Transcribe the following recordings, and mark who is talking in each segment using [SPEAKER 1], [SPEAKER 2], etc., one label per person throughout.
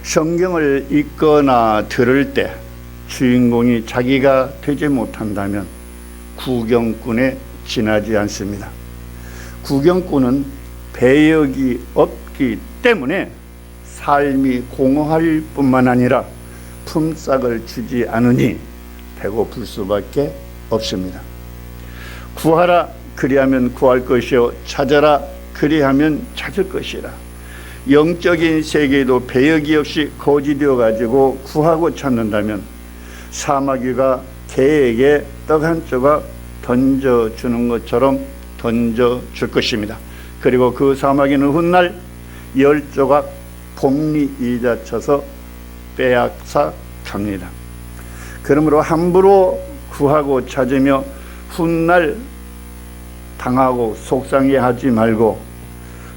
[SPEAKER 1] 성경을 읽거나 들을 때 주인공이 자기가 되지 못한다면 구경꾼에 지나지 않습니다. 구경꾼은 배역이 없기 때문에 삶이 공허할 뿐만 아니라 품삯을 주지 않으니 배고플 수밖에 없습니다. 구하라 그리하면 구할 것이요 찾아라 그리하면 찾을 것이라. 영적인 세계도 배역이 없이 거지되어 가지고 구하고 찾는다면 사마귀가 개에게 떡 한 조각 던져주는 것처럼 던져줄 것입니다. 그리고 그 사마귀는 훗날 10조각 복리이자 쳐서 빼앗아 갑니다. 그러므로 함부로 구하고 찾으며 훗날 당하고 속상해하지 말고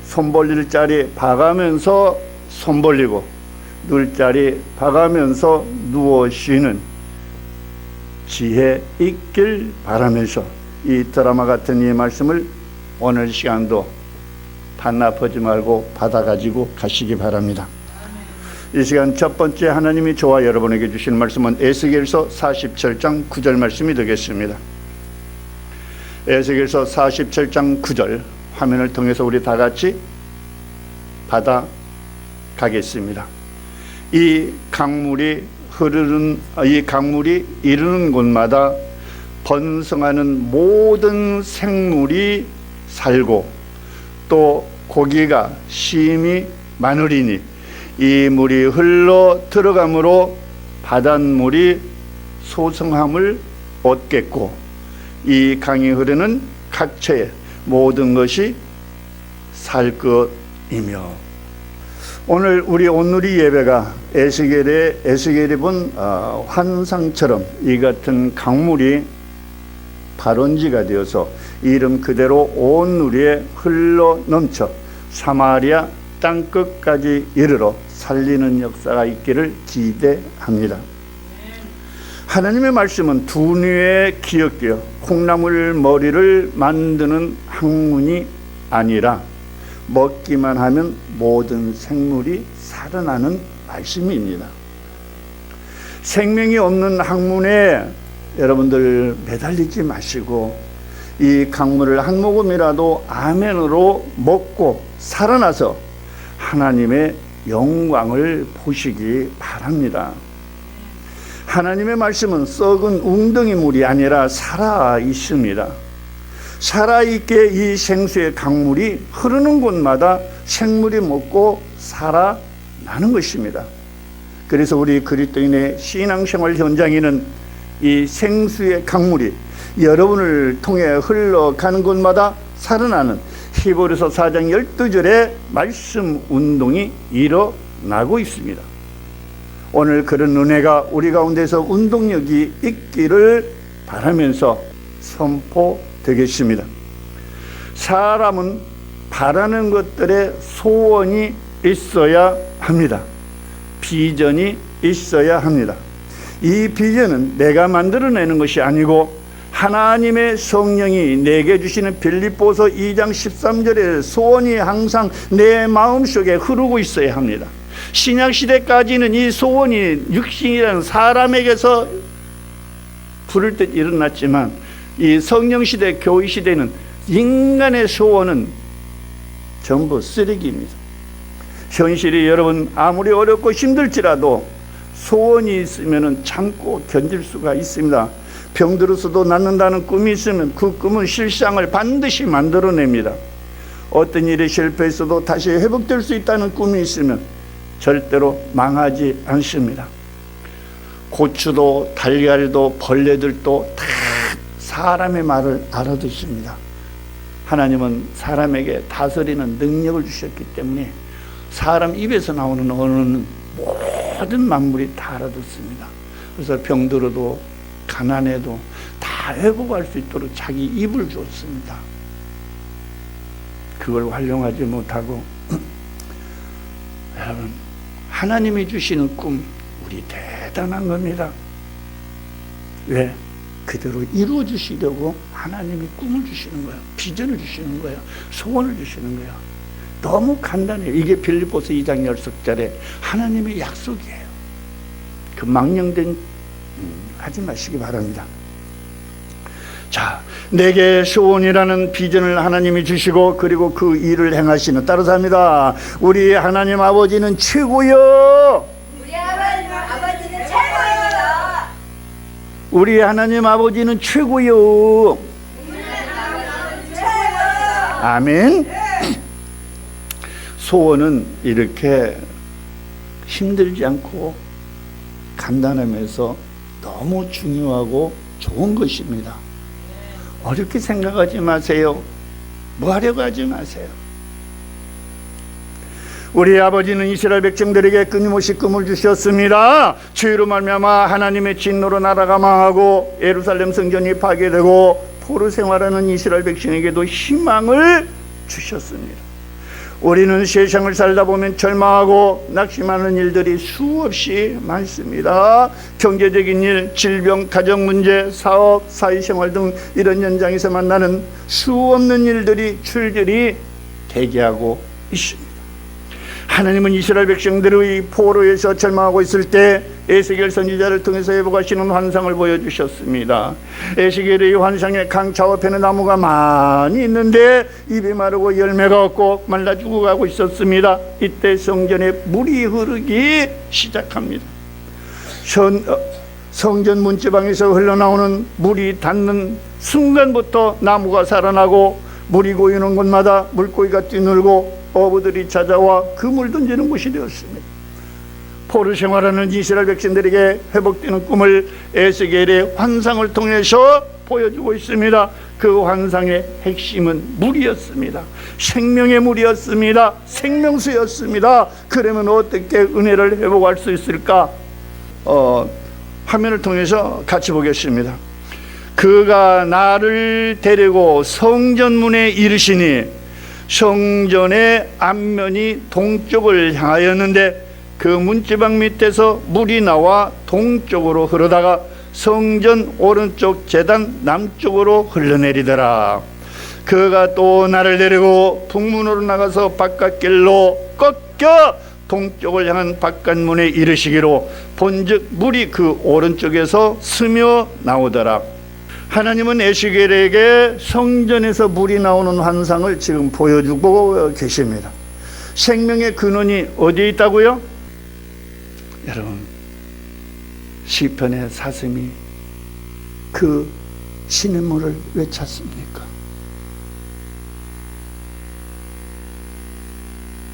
[SPEAKER 1] 손 벌릴 자리 봐가면서 손 벌리고 누울 자리 봐가면서 누워 쉬는 지혜 있길 바라면서 이 드라마 같은 이 말씀을 오늘 시간도 반납하지 말고 받아가지고 가시기 바랍니다. 이 시간 첫 번째 하나님이 저와 여러분에게 주신 말씀은 에스겔서 47장 9절 말씀이 되겠습니다. 에스겔서 47장 9절 화면을 통해서 우리 다 같이 받아가겠습니다. 이 강물이 이르는 곳마다 번성하는 모든 생물이 살고 또 고기가 심히 많으리니 이 물이 흘러 들어가므로 바닷물이 소성함을 얻겠고 이 강이 흐르는 각처에 모든 것이 살 것이며. 오늘 우리 온누리 예배가 에스겔이 본 환상처럼 이 같은 강물이 발원지가 되어서 이름 그대로 온누리에 흘러 넘쳐 사마리아 땅끝까지 이르러 살리는 역사가 있기를 기대합니다. 하나님의 말씀은 두뇌에 기억되어 콩나물 머리를 만드는 학문이 아니라 먹기만 하면 모든 생물이 살아나는 말씀입니다. 생명이 없는 학문에 여러분들 매달리지 마시고 이 강물을 한 모금이라도 아멘으로 먹고 살아나서 하나님의 영광을 보시기 바랍니다. 하나님의 말씀은 썩은 웅덩이 물이 아니라 살아 있습니다. 살아있게 이 생수의 강물이 흐르는 곳마다 생물이 먹고 살아나는 것입니다. 그래서 우리 그리스도인의 신앙생활 현장에는 이 생수의 강물이 여러분을 통해 흘러가는 곳마다 살아나는 히브리서 4장 12절의 말씀 운동이 일어나고 있습니다. 오늘 그런 은혜가 우리 가운데서 운동력이 있기를 바라면서 선포되겠습니다. 사람은 바라는 것들에 소원이 있어야 합니다. 비전이 있어야 합니다. 이 비전은 내가 만들어내는 것이 아니고 하나님의 성령이 내게 주시는 빌립보서 2장 13절의 소원이 항상 내 마음속에 흐르고 있어야 합니다. 신약시대까지는 이 소원이 육신이라는 사람에게서 부를 듯 일어났지만 이 성령시대 교회시대는 인간의 소원은 전부 쓰레기입니다. 현실이 여러분 아무리 어렵고 힘들지라도 소원이 있으면 참고 견딜 수가 있습니다. 병들어서도 낫는다는 꿈이 있으면 그 꿈은 실상을 반드시 만들어냅니다. 어떤 일이 실패했어도 다시 회복될 수 있다는 꿈이 있으면 절대로 망하지 않습니다. 고추도 달걀도 벌레들도 다 사람의 말을 알아듣습니다. 하나님은 사람에게 다스리는 능력을 주셨기 때문에 사람 입에서 나오는 언어는 모든 만물이 다 알아듣습니다. 그래서 병들어도 가난해도 다 회복할 수 있도록 자기 입을 줬습니다. 그걸 활용하지 못하고 여러분 하나님이 주시는 꿈 우리 대단한 겁니다. 왜? 그대로 이루어 주시려고 하나님이 꿈을 주시는 거예요. 비전을 주시는 거예요. 소원을 주시는 거예요. 너무 간단해요. 이게 빌립보서 2장 10절에 하나님의 약속이에요. 그 망령된 하지 마시기 바랍니다. 자, 내게 소원이라는 비전을 하나님이 주시고 그리고 그 일을 행하시는, 따라서 합니다. 우리 하나님 아버지는 최고요.
[SPEAKER 2] 우리 하나님 아버지는 최고요.
[SPEAKER 1] 우리 하나님 아버지는 최고요.
[SPEAKER 2] 우리 하나님 아버지는 최고요.
[SPEAKER 1] 아멘. 소원은 이렇게 힘들지 않고 간단하면서 너무 중요하고 좋은 것입니다. 어렵게 생각하지 마세요. 뭐 하려고 하지 마세요. 우리 아버지는 이스라엘 백성들에게 끊임없이 꿈을 주셨습니다. 죄로 말미암아 하나님의 진노로 나라가 망하고 예루살렘 성전이 파괴되고 포로 생활하는 이스라엘 백성에게도 희망을 주셨습니다. 우리는 세상을 살다 보면 절망하고 낙심하는 일들이 수없이 많습니다. 경제적인 일, 질병, 가정 문제, 사업, 사회생활 등 이런 현장에서 만나는 수없는 일들이 출절이 대기하고 있습니다. 하나님은 이스라엘 백성들의 포로에서 절망하고 있을 때 에스겔 선지자를 통해서 회복하시는 환상을 보여주셨습니다. 에스겔의 환상에 강차 앞에는 나무가 많이 있는데 잎이 마르고 열매가 없고 말라 죽어가고 있었습니다. 이때 성전에 물이 흐르기 시작합니다. 성전 문지방에서 흘러나오는 물이 닿는 순간부터 나무가 살아나고 물이 고이는 곳마다 물고기가 뛰놀고 어부들이 찾아와 그물 던지는 곳이 되었습니다. 포로 생활하는 이스라엘 백성들에게 회복되는 꿈을 에스겔의 환상을 통해서 보여주고 있습니다. 그 환상의 핵심은 물이었습니다. 생명의 물이었습니다. 생명수였습니다. 그러면 어떻게 은혜를 회복할 수 있을까? 화면을 통해서 같이 보겠습니다. 그가 나를 데리고 성전문에 이르시니 성전의 앞면이 동쪽을 향하였는데 그 문지방 밑에서 물이 나와 동쪽으로 흐르다가 성전 오른쪽 제단 남쪽으로 흘러내리더라. 그가 또 나를 데리고 북문으로 나가서 바깥길로 꺾여 동쪽을 향한 바깥문에 이르시기로 본즉 물이 그 오른쪽에서 스며 나오더라. 하나님은 에스겔에게 성전에서 물이 나오는 환상을 지금 보여주고 계십니다. 생명의 근원이 어디에 있다고요? 여러분, 시편의 사슴이 그 시냇물을 왜 찾습니까?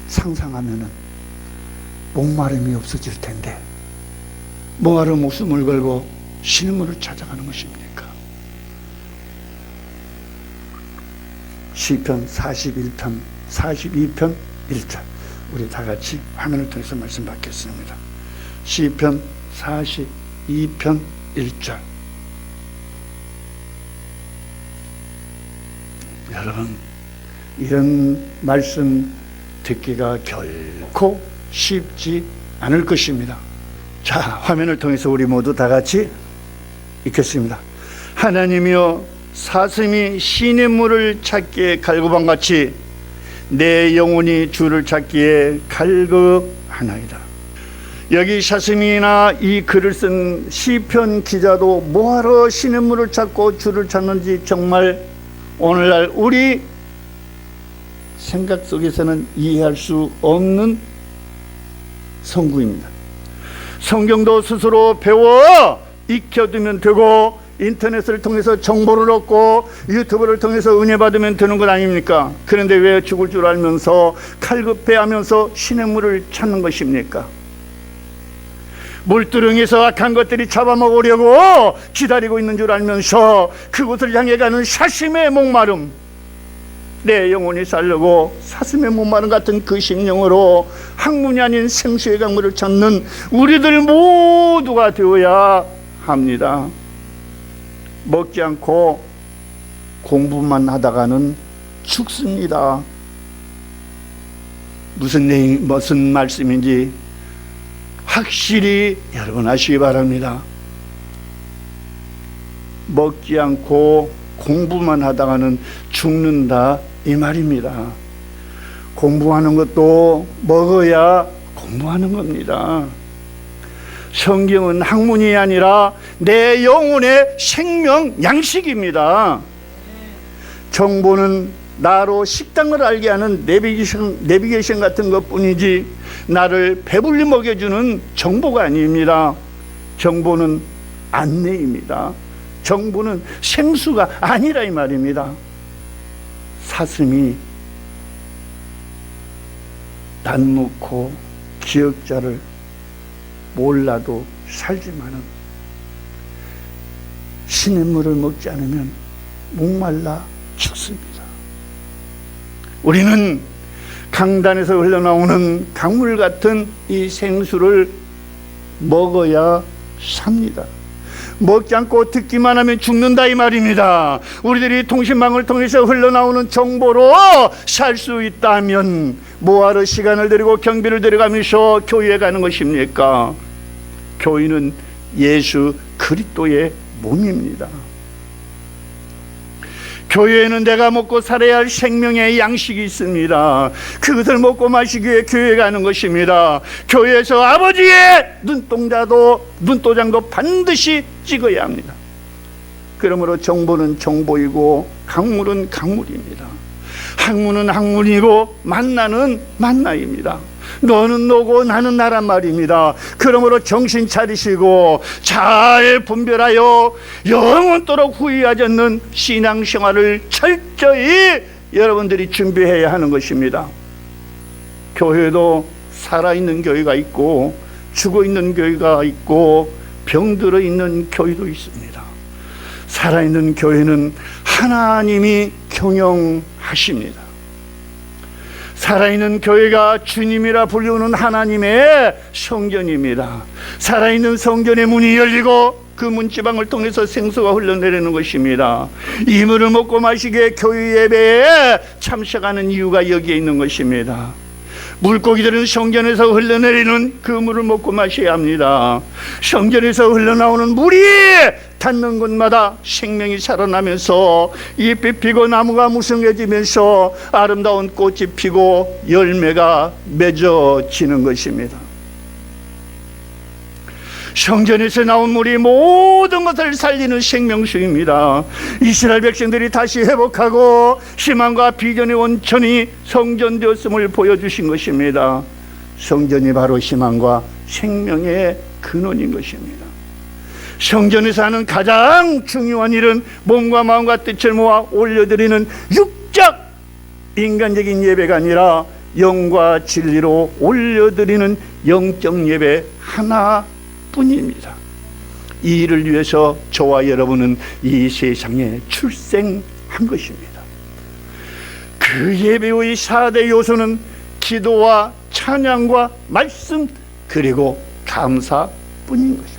[SPEAKER 1] 상상하면은 목마름이 없어질 텐데 뭐하러 목숨을 걸고 시냇물을 찾아가는 것입니까? 시편 41편 42편 1절, 우리 다 같이 화면을 통해서 말씀 받겠습니다. 시편 42편 1절. 여러분, 이런 말씀 듣기가 결코 쉽지 않을 것입니다. 자, 화면을 통해서 우리 모두 다 같이 읽겠습니다. 하나님이여, 사슴이 시냇물을 찾기에 갈급한같이 내 영혼이 주를 찾기에 갈급하나이다. 여기 사슴이나 이 글을 쓴 시편 기자도 뭐하러 시냇물을 찾고 주를 찾는지 정말 오늘날 우리 생각 속에서는 이해할 수 없는 성구입니다. 성경도 스스로 배워 익혀두면 되고 인터넷을 통해서 정보를 얻고 유튜브를 통해서 은혜 받으면 되는 것 아닙니까? 그런데 왜 죽을 줄 알면서 칼급해하면서 시냇물을 찾는 것입니까? 물두렁에서 악한 것들이 잡아먹으려고 기다리고 있는 줄 알면서 그곳을 향해 가는 사슴의 목마름, 내 영혼이 살려고 사슴의 목마름 같은 그 심령으로 학문이 아닌 생수의 강물을 찾는 우리들 모두가 되어야 합니다. 먹지 않고 공부만 하다가는 죽습니다. 무슨 말씀인지 확실히 여러분 아시기 바랍니다. 먹지 않고 공부만 하다가는 죽는다, 이 말입니다. 공부하는 것도 먹어야 공부하는 겁니다. 성경은 학문이 아니라 내 영혼의 생명 양식입니다. 정보는 나로 식당을 알게 하는 내비게이션 같은 것뿐이지 나를 배불리 먹여주는 정보가 아닙니다. 정보는 안내입니다. 정보는 생수가 아니라 이 말입니다. 사슴이 낯놓고 기억자를 몰라도 살지만은 시냇물을 먹지 않으면 목말라 죽습니다. 우리는 강단에서 흘러나오는 강물 같은 이 생수를 먹어야 삽니다. 먹지 않고 듣기만 하면 죽는다 이 말입니다. 우리들이 통신망을 통해서 흘러나오는 정보로 살 수 있다면 뭐하러 시간을 들이고 경비를 들여가면서 교회에 가는 것입니까? 교회는 예수 그리스도의 몸입니다. 교회에는 내가 먹고 살아야 할 생명의 양식이 있습니다. 그것을 먹고 마시기 위해 교회에 가는 것입니다. 교회에서 아버지의 눈도장도 반드시 찍어야 합니다. 그러므로 정보는 정보이고 강물은 강물입니다. 학문은 학문이고 만나는 만나입니다. 너는 너고 나는 나란 말입니다. 그러므로 정신 차리시고 잘 분별하여 영원토록 후회하지 않는 신앙생활을 철저히 여러분들이 준비해야 하는 것입니다. 교회도 살아있는 교회가 있고 죽어있는 교회가 있고 병들어 있는 교회도 있습니다. 살아있는 교회는 하나님이 경영하십니다. 살아있는 교회가 주님이라 불리우는 하나님의 성전입니다. 살아있는 성전의 문이 열리고 그 문지방을 통해서 생수가 흘러내리는 것입니다. 이 물을 먹고 마시기에 교회 예배에 참석하는 이유가 여기에 있는 것입니다. 물고기들은 성전에서 흘러내리는 그 물을 먹고 마셔야 합니다. 성전에서 흘러나오는 물이 닿는 곳마다 생명이 살아나면서 잎이 피고 나무가 무성해지면서 아름다운 꽃이 피고 열매가 맺어지는 것입니다. 성전에서 나온 물이 모든 것을 살리는 생명수입니다. 이스라엘 백성들이 다시 회복하고 희망과 비전의 원천이 성전되었음을 보여주신 것입니다. 성전이 바로 희망과 생명의 근원인 것입니다. 성전에서 하는 가장 중요한 일은 몸과 마음과 뜻을 모아 올려드리는 육적 인간적인 예배가 아니라 영과 진리로 올려드리는 영적 예배 하나뿐입니다. 이 일을 위해서 저와 여러분은 이 세상에 출생한 것입니다. 그 예배의 4대 요소는 기도와 찬양과 말씀 그리고 감사뿐인 것입니다.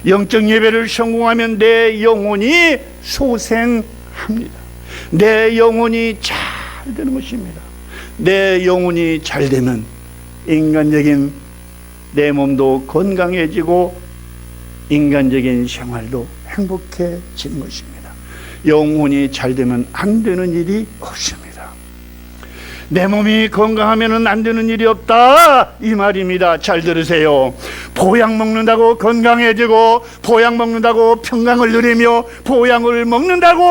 [SPEAKER 1] 영적 예배를 성공하면 내 영혼이 소생합니다. 내 영혼이 잘 되는 것입니다. 내 영혼이 잘 되면 인간적인 내 몸도 건강해지고 인간적인 생활도 행복해지는 것입니다. 영혼이 잘 되면 안 되는 일이 없습니다. 내 몸이 건강하면 안 되는 일이 없다 이 말입니다. 잘 들으세요. 보약 먹는다고 건강해지고 보약 먹는다고 평강을 누리며 보약을 먹는다고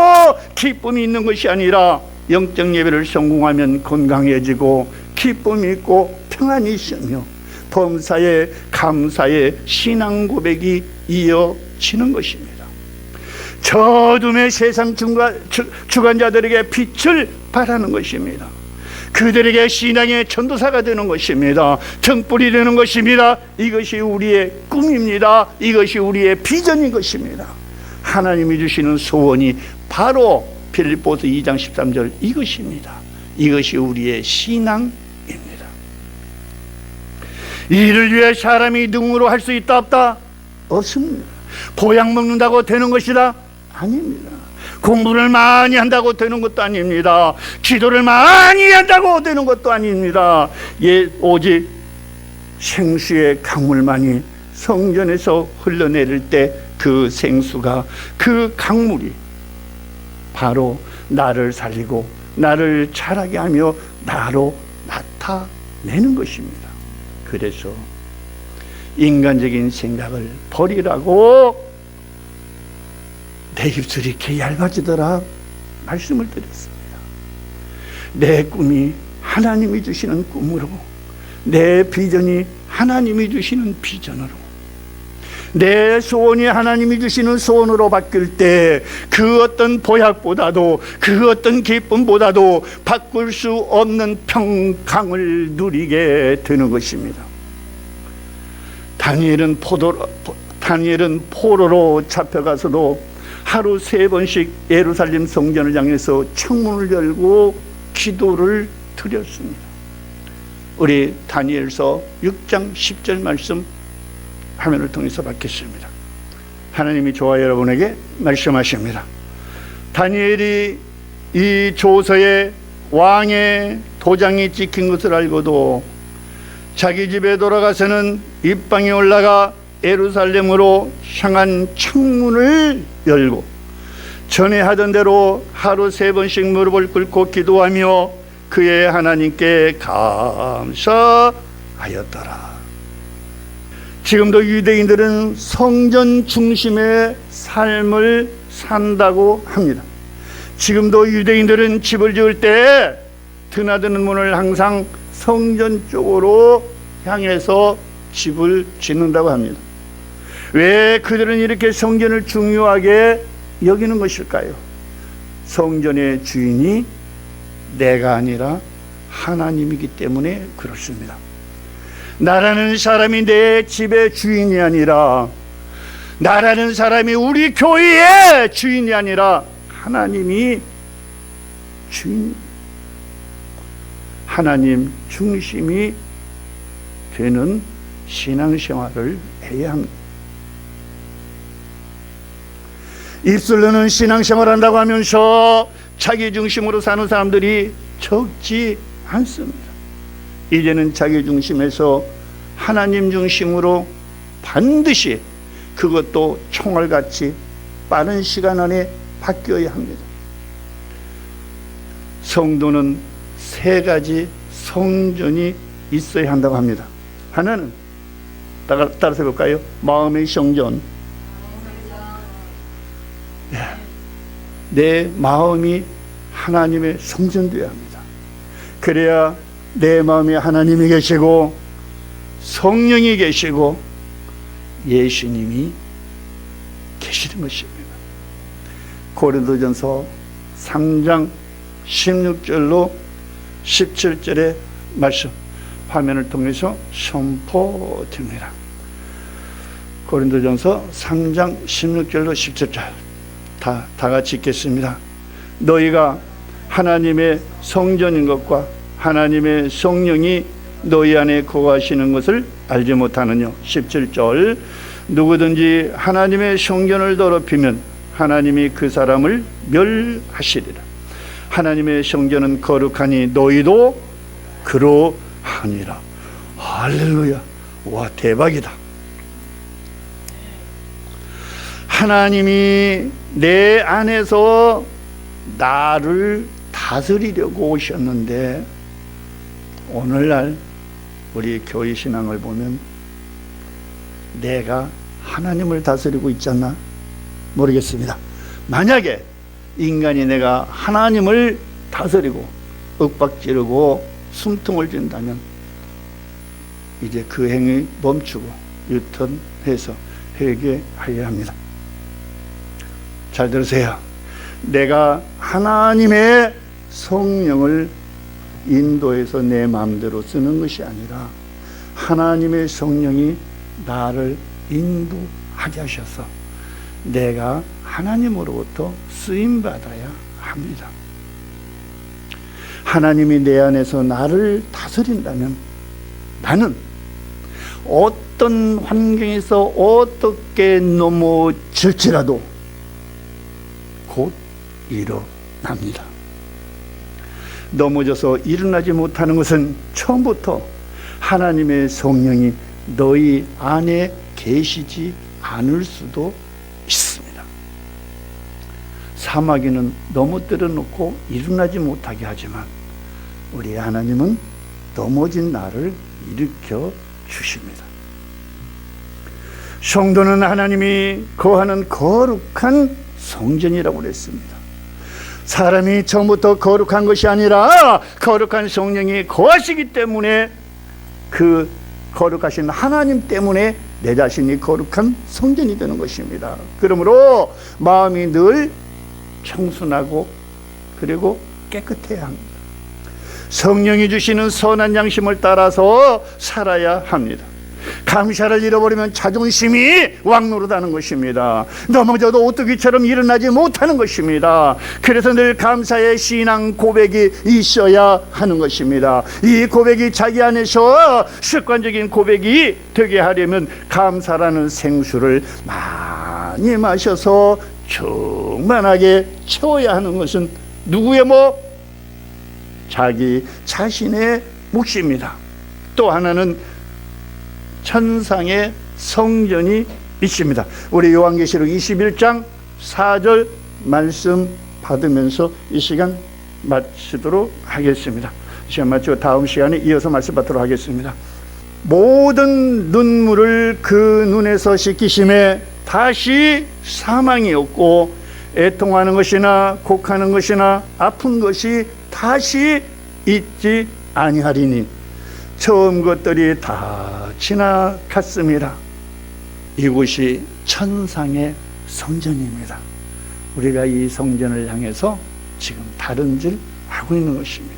[SPEAKER 1] 기쁨이 있는 것이 아니라 영적 예배를 성공하면 건강해지고 기쁨이 있고 평안이 있으며 범사에 감사의 신앙 고백이 이어지는 것입니다. 저둠의 세상 주관자들에게 빛을 발하는 것입니다. 그들에게 신앙의 전도사가 되는 것입니다. 등불이 되는 것입니다. 이것이 우리의 꿈입니다. 이것이 우리의 비전인 것입니다. 하나님이 주시는 소원이 바로 빌립보서 2장 13절 이것입니다. 이것이 우리의 신앙입니다. 이 일을 위해 사람이 능으로 할 수 있다 없다? 없습니다. 보약 먹는다고 되는 것이다? 아닙니다. 공부를 많이 한다고 되는 것도 아닙니다. 기도를 많이 한다고 되는 것도 아닙니다. 오직 생수의 강물만이 성전에서 흘러내릴 때 그 생수가 그 강물이 바로 나를 살리고 나를 자라게 하며 나로 나타내는 것입니다. 그래서 인간적인 생각을 버리라고 내 입술이 이렇게 얇아지더라 말씀을 드렸습니다. 내 꿈이 하나님이 주시는 꿈으로, 내 비전이 하나님이 주시는 비전으로, 내 소원이 하나님이 주시는 소원으로 바뀔 때 그 어떤 보약보다도, 그 어떤 기쁨보다도 바꿀 수 없는 평강을 누리게 되는 것입니다. 다니엘은 포로로 잡혀가서도 하루 3번씩 예루살렘 성전을 향해서 창문을 열고 기도를 드렸습니다. 우리 다니엘서 6장 10절 말씀 화면을 통해서 받겠습니다. 하나님이 저와 여러분에게 말씀하십니다. 다니엘이 이 조서에 왕의 도장이 찍힌 것을 알고도 자기 집에 돌아가서는 입방에 올라가 예루살렘으로 향한 창문을 열고 전에 하던 대로 하루 3번씩 무릎을 꿇고 기도하며 그의 하나님께 감사하였더라. 지금도 유대인들은 성전 중심의 삶을 산다고 합니다. 지금도 유대인들은 집을 지을 때 드나드는 문을 항상 성전 쪽으로 향해서 집을 짓는다고 합니다. 왜 그들은 이렇게 성전을 중요하게 여기는 것일까요? 성전의 주인이 내가 아니라 하나님이기 때문에 그렇습니다. 나라는 사람이 내 집의 주인이 아니라, 나라는 사람이 우리 교회의 주인이 아니라 하나님이 주인, 하나님 중심이 되는 신앙생활을 해야 합니다. 입술로는 신앙생활을 한다고 하면서 자기 중심으로 사는 사람들이 적지 않습니다. 이제는 자기 중심에서 하나님 중심으로 반드시, 그것도 총알같이 빠른 시간 안에 바뀌어야 합니다. 성도는 3가지 성전이 있어야 한다고 합니다. 하나는 따라서 볼까요? 마음의 성전. 내 마음이 하나님의 성전되어야 합니다. 그래야 내 마음에 하나님이 계시고 성령이 계시고 예수님이 계시는 것입니다. 고린도전서 3장 16절로 17절의 말씀 화면을 통해서 선포됩니다. 고린도전서 3장 16절로 17절 다 같이 읽겠습니다. 너희가 하나님의 성전인 것과 하나님의 성령이 너희 안에 거하시는 것을 알지 못하느냐. 17절 누구든지 하나님의 성전을 더럽히면 하나님이 그 사람을 멸하시리라. 하나님의 성전은 거룩하니 너희도 그러하니라. 할렐루야. 와, 대박이다. 하나님이 내 안에서 나를 다스리려고 오셨는데, 오늘날 우리 교회 신앙을 보면 내가 하나님을 다스리고 있지 않나 모르겠습니다. 만약에 인간이 내가 하나님을 다스리고 윽박지르고 숨통을 쥔다면 이제 그 행위 멈추고 유턴해서 회개하여야 합니다. 잘 들으세요. 내가 하나님의 성령을 인도해서 내 마음대로 쓰는 것이 아니라 하나님의 성령이 나를 인도하게 하셔서 내가 하나님으로부터 쓰임받아야 합니다. 하나님이 내 안에서 나를 다스린다면 나는 어떤 환경에서 어떻게 넘어질지라도 곧 일어납니다. 넘어져서 일어나지 못하는 것은 처음부터 하나님의 성령이 너희 안에 계시지 않을 수도 있습니다. 사마귀는 넘어뜨려 놓고 일어나지 못하게 하지만 우리 하나님은 넘어진 나를 일으켜 주십니다. 성도는 하나님이 거하는 거룩한 성전이라고 그랬습니다. 사람이 처음부터 거룩한 것이 아니라 거룩한 성령이 거하시기 때문에, 그 거룩하신 하나님 때문에 내 자신이 거룩한 성전이 되는 것입니다. 그러므로 마음이 늘 청순하고 그리고 깨끗해야 합니다. 성령이 주시는 선한 양심을 따라서 살아야 합니다. 감사를 잃어버리면 자존심이 왕노릇하는 것입니다. 넘어져도 오뚜기처럼 일어나지 못하는 것입니다. 그래서 늘 감사의 신앙 고백이 있어야 하는 것입니다. 이 고백이 자기 안에서 습관적인 고백이 되게 하려면 감사라는 생수를 많이 마셔서 충만하게 채워야 하는 것은 누구의 목? 자기 자신의 몫입니다. 또 하나는 천상의 성전이 있습니다. 우리 요한계시록 21장 4절 말씀 받으면서 이 시간 마치도록 하겠습니다. 이 시간 마치고 다음 시간에 이어서 말씀 받도록 하겠습니다. 모든 눈물을 그 눈에서 씻기심에 다시 사망이 없고, 애통하는 것이나 곡하는 것이나 아픈 것이 다시 있지 아니하리니 처음 것들이 다 지나갔습니다. 이곳이 천상의 성전입니다. 우리가 이 성전을 향해서 지금 다름질 하고 있는 것입니다.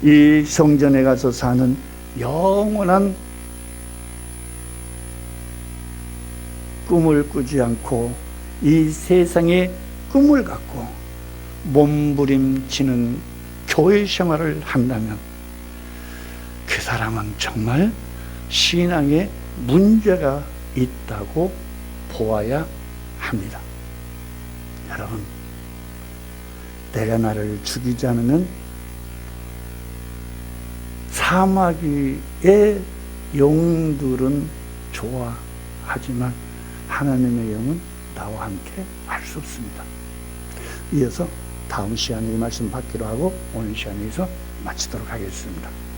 [SPEAKER 1] 이 성전에 가서 사는 영원한 꿈을 꾸지 않고 이 세상의 꿈을 갖고 몸부림치는 교회 생활을 한다면 그 사람은 정말 신앙에 문제가 있다고 보아야 합니다. 여러분, 내가 나를 죽이지 않으면 사마귀의 영들은 좋아하지만 하나님의 영은 나와 함께 할 수 없습니다. 이어서 다음 시간에 이 말씀 받기로 하고 오늘 시간에서 마치도록 하겠습니다.